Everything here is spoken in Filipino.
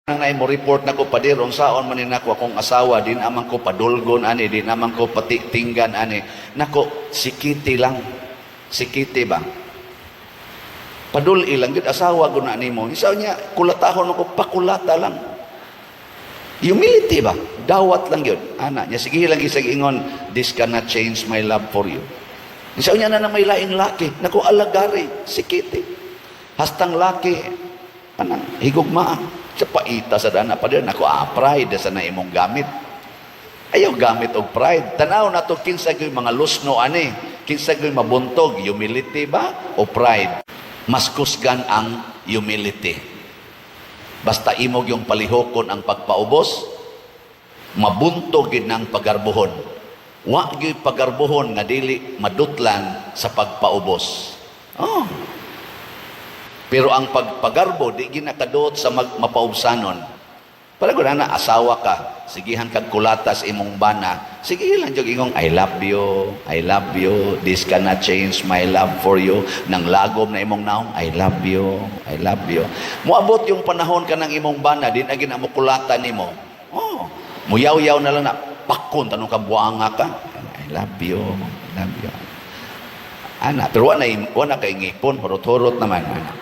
Nangay mo report na ko padirong saon manin ako akong asawa din amang ko padulgon ani din amang ko patitinggan ani nako sikiti lang sikiti ba padul ilang gid asawa guna nimo isaw niya kulatahon ko pakulata lang humility ba dawat lang yun ana niya sige lang isag ingon this cannot change my love for you isaw niya na may laing laki nako alagari sikiti hastang laki anang higugmaa sa paita sa dana pa din ako pride sa na imong gamit ayaw gamit og pride tanaw na to kinsa gyud mga lusno ani kinsa gyud mabuntog humility ba o pride mas kusgan ang humility basta imog yung palihokon ang pagpaubos mabuntog gid nang pagarbuhon wa gyud pagarbuhon nga dili madutlan sa pagpaubos pero ang pagpagarbo di ginakadot sa mapaubsanon. Para gud na asawa ka, sigihan kag kulatas imong bana. Sige lang jud ingong I love you, this cannot change my love for you. Nang lagom na imong naong I love you. Moabot yung panahon ka ng imong bana din agi na mo kulatan nimo. Muyaw-yaw na lang na pakon tanong ka buanga ka. I love you. Ana, pero wala kay ngipon, hurot-hurot naman.